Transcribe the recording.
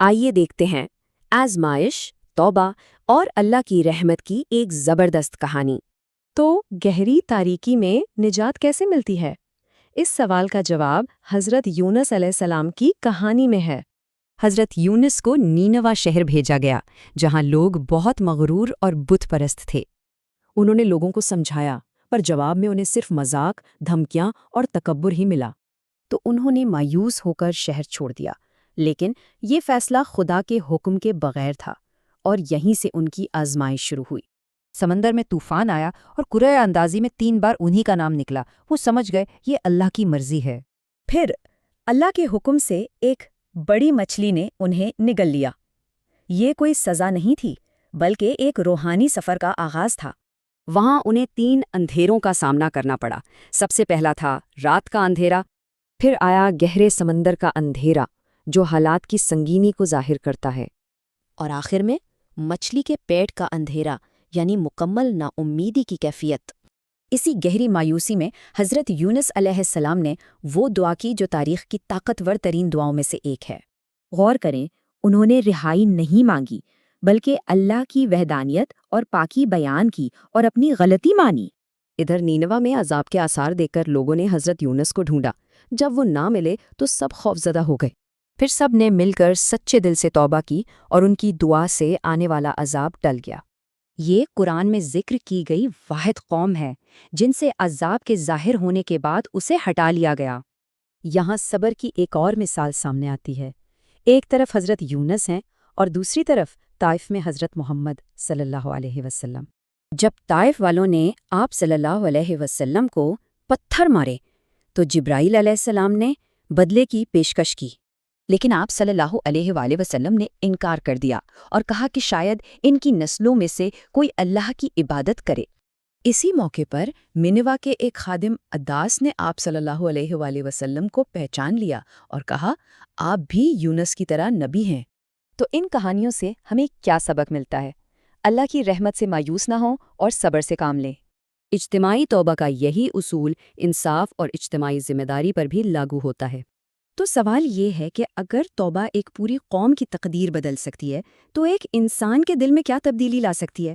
آئیے دیکھتے ہیں آزمائش، توبہ اور اللہ کی رحمت کی ایک زبردست کہانی۔ تو گہری تاریکی میں نجات کیسے ملتی ہے؟ اس سوال کا جواب حضرت یونس علیہ السلام کی کہانی میں ہے۔ حضرت یونس کو نینوا شہر بھیجا گیا، جہاں لوگ بہت مغرور اور بت پرست تھے۔ انہوں نے لوگوں کو سمجھایا، پر جواب میں انہیں صرف مذاق، دھمکیاں اور تکبر ہی ملا۔ تو انہوں نے مایوس ہو کر شہر چھوڑ دیا، لیکن یہ فیصلہ خدا کے حکم کے بغیر تھا، اور یہیں سے ان کی آزمائش شروع ہوئی۔ سمندر میں طوفان آیا اور قرعہ اندازی میں 3 بار انہی کا نام نکلا۔ وہ سمجھ گئے یہ اللہ کی مرضی ہے۔ پھر اللہ کے حکم سے ایک بڑی مچھلی نے انہیں نگل لیا۔ یہ کوئی سزا نہیں تھی، بلکہ ایک روحانی سفر کا آغاز تھا۔ وہاں انہیں 3 اندھیروں کا سامنا کرنا پڑا۔ سب سے پہلا تھا رات کا اندھیرا، پھر آیا گہرے سمندر کا اندھیرا جو حالات کی سنگینی کو ظاہر کرتا ہے، اور آخر میں مچھلی کے پیٹ کا اندھیرا، یعنی مکمل نا امیدی کی کیفیت۔ اسی گہری مایوسی میں حضرت یونس علیہ السلام نے وہ دعا کی جو تاریخ کی طاقتور ترین دعاؤں میں سے ایک ہے۔ غور کریں، انہوں نے رہائی نہیں مانگی، بلکہ اللہ کی وحدانیت اور پاکی بیان کی اور اپنی غلطی مانی۔ ادھر نینوا میں عذاب کے آثار دیکھ کر لوگوں نے حضرت یونس کو ڈھونڈا۔ جب وہ نہ ملے تو سب خوفزدہ ہو گئے۔ پھر سب نے مل کر سچے دل سے توبہ کی اور ان کی دعا سے آنے والا عذاب ٹل گیا۔ یہ قرآن میں ذکر کی گئی واحد قوم ہے جن سے عذاب کے ظاہر ہونے کے بعد اسے ہٹا لیا گیا۔ یہاں صبر کی ایک اور مثال سامنے آتی ہے۔ ایک طرف حضرت یونس ہیں اور دوسری طرف طائف میں حضرت محمد صلی اللہ علیہ وسلم۔ جب طائف والوں نے آپ صلی اللہ علیہ وسلم کو پتھر مارے تو جبرائیل علیہ السلام نے بدلے کی پیشکش کی، لیکن آپ صلی اللہ علیہ وآلہ وسلم نے انکار کر دیا اور کہا کہ شاید ان کی نسلوں میں سے کوئی اللہ کی عبادت کرے۔ اسی موقع پر نینوا کے ایک خادم عداس نے آپ صلی اللہ علیہ وآلہ وسلم کو پہچان لیا اور کہا، آپ بھی یونس کی طرح نبی ہیں۔ تو ان کہانیوں سے ہمیں کیا سبق ملتا ہے؟ اللہ کی رحمت سے مایوس نہ ہوں اور صبر سے کام لیں۔ اجتماعی توبہ کا یہی اصول انصاف اور اجتماعی ذمہ داری پر بھی لاگو ہوتا ہے۔ تو سوال یہ ہے کہ اگر توبہ ایک پوری قوم کی تقدیر بدل سکتی ہے، تو ایک انسان کے دل میں کیا تبدیلی لا سکتی ہے؟